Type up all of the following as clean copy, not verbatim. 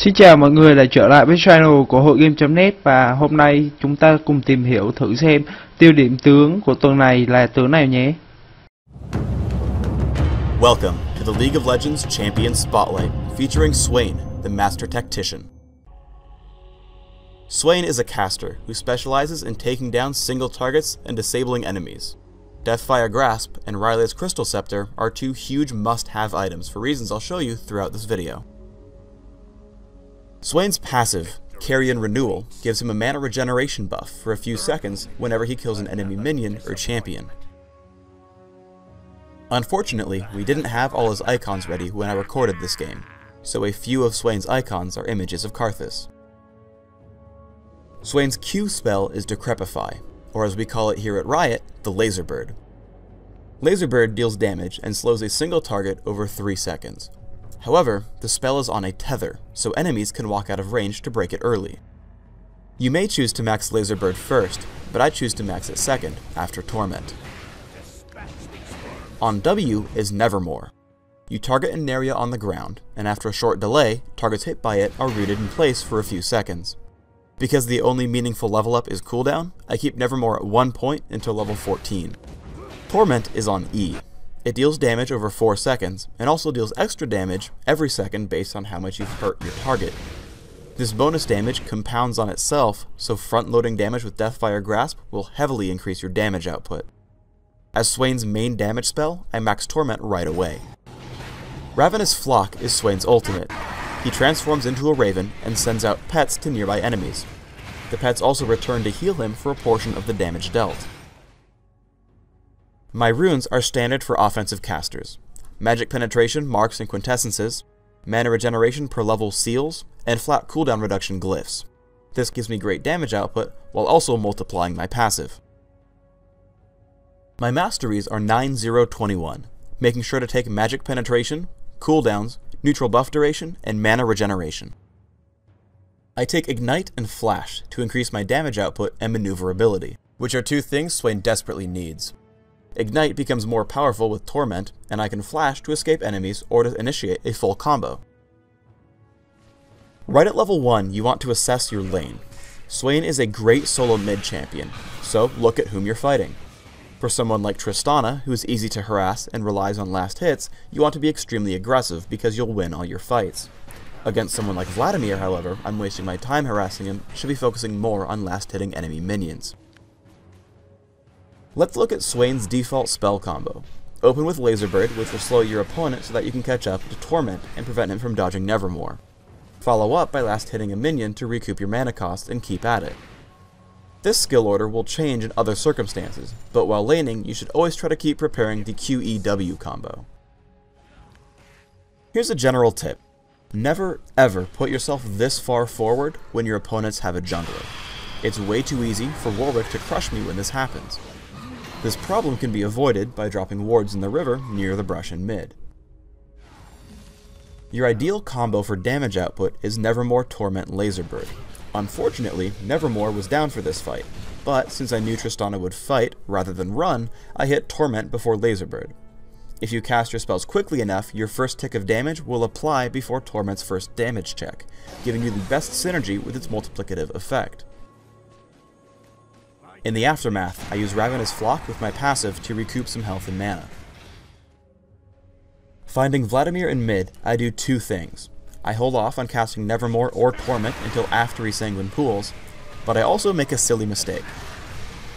Xin chào mọi người đã trở lại với channel của hội game.net và hôm nay chúng ta cùng tìm hiểu thử xem tiêu điểm tướng của tuần này là tướng nào nhé. Welcome to the League of Legends Champion Spotlight featuring Swain, the Master Tactician. Swain is a caster who specializes in taking down single targets and disabling enemies. Deathfire Grasp and Riley's Crystal Scepter are two huge must-have items for reasons I'll show you throughout this video. Swain's passive, Carrion Renewal, gives him a mana regeneration buff for a few seconds whenever he kills an enemy minion or champion. Unfortunately, we didn't have all his icons ready when I recorded this game, so a few of Swain's icons are images of Karthus. Swain's Q spell is Decrepify, or as we call it here at Riot, the Laser Bird. Laser Bird deals damage and slows a single target over 3 seconds. However, the spell is on a tether, so enemies can walk out of range to break it early. You may choose to max Laser Bird first, but I choose to max it second, after Torment. On W is Nevermore. You target an area on the ground, and after a short delay, targets hit by it are rooted in place for a few seconds. Because the only meaningful level up is cooldown, I keep Nevermore at 1 point until level 14. Torment is on E. It deals damage over 4 seconds, and also deals extra damage every second based on how much you've hurt your target. This bonus damage compounds on itself, so front-loading damage with Deathfire Grasp will heavily increase your damage output. As Swain's main damage spell, I max Torment right away. Ravenous Flock is Swain's ultimate. He transforms into a raven and sends out pets to nearby enemies. The pets also return to heal him for a portion of the damage dealt. My runes are standard for offensive casters: Magic Penetration, Marks and Quintessences, Mana Regeneration per level Seals, and flat cooldown reduction glyphs. This gives me great damage output while also multiplying my passive. My masteries are 9-0-21, making sure to take Magic Penetration, cooldowns, neutral buff duration, and mana regeneration. I take Ignite and Flash to increase my damage output and maneuverability, which are two things Swain desperately needs. Ignite becomes more powerful with Torment, and I can Flash to escape enemies or to initiate a full combo. Right at level 1, you want to assess your lane. Swain is a great solo mid champion, so look at whom you're fighting. For someone like Tristana, who is easy to harass and relies on last hits, you want to be extremely aggressive because you'll win all your fights. Against someone like Vladimir, however, I'm wasting my time harassing him, should be focusing more on last hitting enemy minions. Let's look at Swain's default spell combo. Open with Laser Bird, which will slow your opponent so that you can catch up to Torment and prevent him from dodging Nevermore. Follow up by last hitting a minion to recoup your mana cost and keep at it. This skill order will change in other circumstances, but while laning, you should always try to keep preparing the QEW combo. Here's a general tip. Never ever put yourself this far forward when your opponents have a jungler. It's way too easy for Warwick to crush me when this happens. This problem can be avoided by dropping wards in the river near the brush in mid. Your ideal combo for damage output is Nevermore, Torment, Laser Bird. Unfortunately, Nevermore was down for this fight, but since I knew Tristana would fight rather than run, I hit Torment before Laser Bird. If you cast your spells quickly enough, your first tick of damage will apply before Torment's first damage check, giving you the best synergy with its multiplicative effect. In the aftermath, I use Ravenous Flock with my passive to recoup some health and mana. Finding Vladimir in mid, I do two things. I hold off on casting Nevermore or Torment until after he Sanguine Pools, but I also make a silly mistake.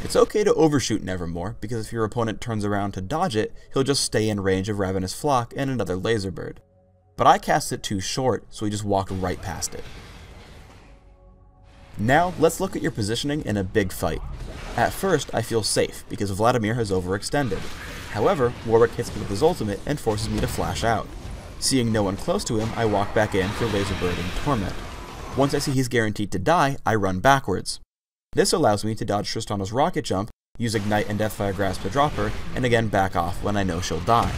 It's okay to overshoot Nevermore, because if your opponent turns around to dodge it, he'll just stay in range of Ravenous Flock and another Laser Bird. But I cast it too short, so he just walked right past it. Now, let's look at your positioning in a big fight. At first, I feel safe, because Vladimir has overextended. However, Warwick hits me with his ultimate and forces me to flash out. Seeing no one close to him, I walk back in for Laser Bird and Torment. Once I see he's guaranteed to die, I run backwards. This allows me to dodge Tristana's rocket jump, use Ignite and Deathfire Grasp to drop her, and again back off when I know she'll die.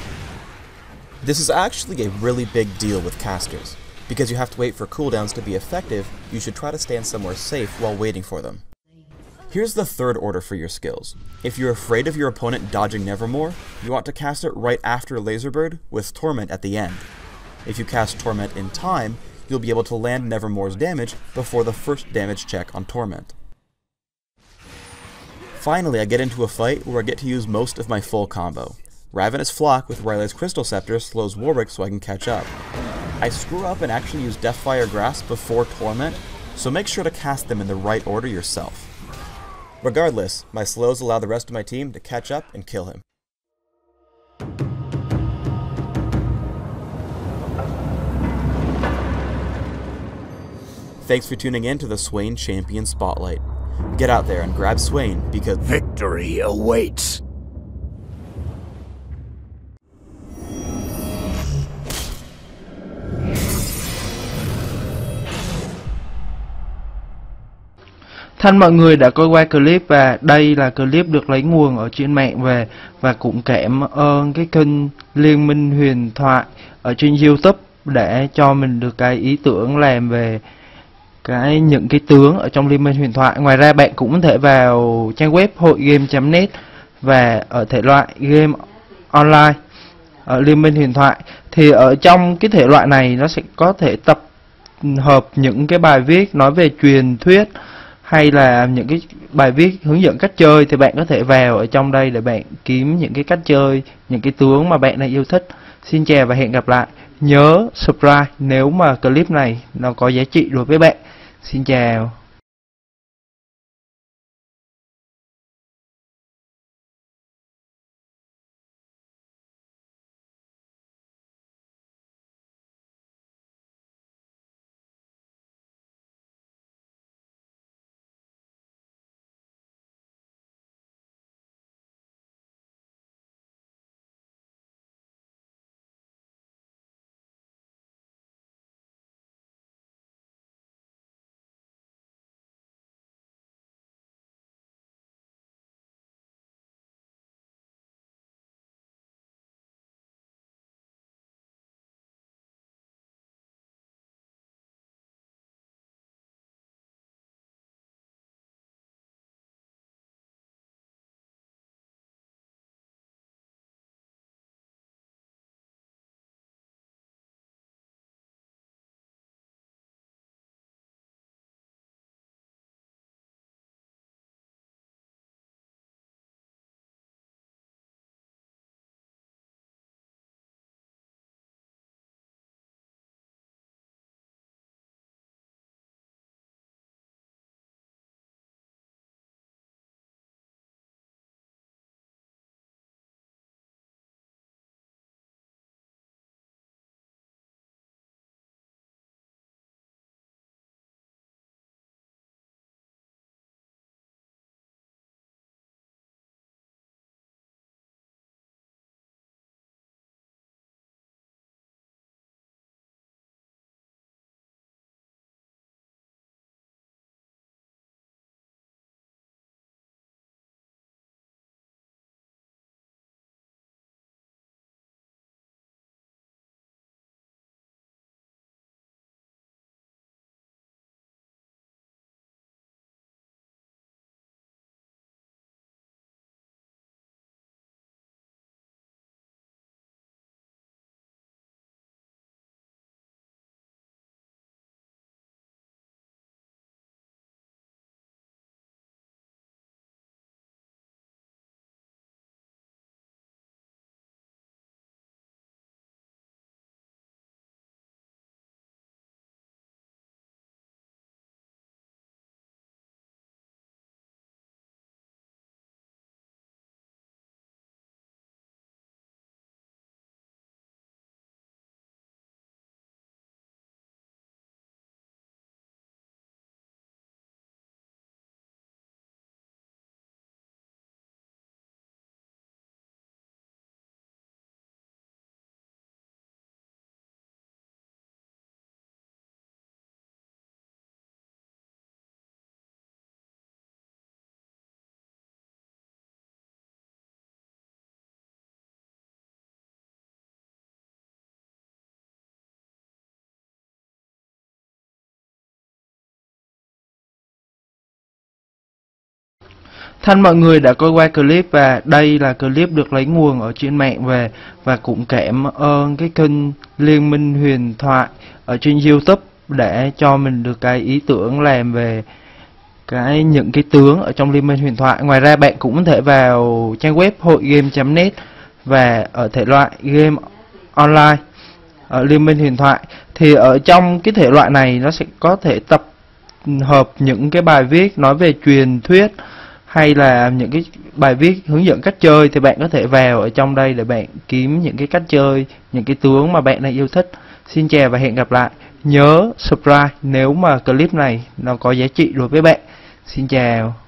This is actually a really big deal with casters. Because you have to wait for cooldowns to be effective, you should try to stand somewhere safe while waiting for them. Here's the third order for your skills. If you're afraid of your opponent dodging Nevermore, you want to cast it right after Laser Bird with Torment at the end. If you cast Torment in time, you'll be able to land Nevermore's damage before the first damage check on Torment. Finally, I get into a fight where I get to use most of my full combo. Ravenous Flock with Riley's Crystal Scepter slows Warwick so I can catch up. I screw up and actually use Deathfire Grasp before Torment, so make sure to cast them in the right order yourself. Regardless, my slows allow the rest of my team to catch up and kill him. Thanks for tuning in to the Swain Champion Spotlight. Get out there and grab Swain because victory awaits! Thân mọi người đã coi qua clip và đây là clip được lấy nguồn ở trên mạng về, và cũng cảm ơn cái kênh Liên, Minh, Huyền, Thoại ở trên YouTube để cho mình được cái ý tưởng làm về những cái tướng ở trong Liên Minh Huyền Thoại. Ngoài ra bạn cũng có thể vào trang web hội game.net và ở thể loại game online ở Liên Minh Huyền Thoại. Thì ở trong cái thể loại này nó sẽ có thể tập hợp những cái bài viết nói về truyền thuyết hay là những cái bài viết hướng dẫn cách chơi, thì bạn có thể vào ở trong đây để bạn kiếm những cái cách chơi, những cái tướng mà bạn đã yêu thích. Xin chào và hẹn gặp lại. Nhớ subscribe nếu mà clip này nó có giá trị đối với bạn. Xin chào. Thân mọi người đã coi qua clip và đây là clip được lấy nguồn ở trên mạng về, và cũng cảm ơn cái kênh Liên Minh Huyền Thoại ở trên YouTube để cho mình được cái ý tưởng làm về những cái tướng ở trong Liên Minh Huyền Thoại. Ngoài ra bạn cũng có thể vào trang web hội game.net và ở thể loại game online ở Liên Minh Huyền Thoại. Thì ở trong cái thể loại này nó sẽ có thể tập hợp những cái bài viết nói về truyền thuyết hay là những cái bài viết hướng dẫn cách chơi, thì bạn có thể vào ở trong đây để bạn kiếm những cái cách chơi, những cái tướng mà bạn đang yêu thích. Xin chào và hẹn gặp lại. Nhớ subscribe nếu mà clip này nó có giá trị đối với bạn. Xin chào.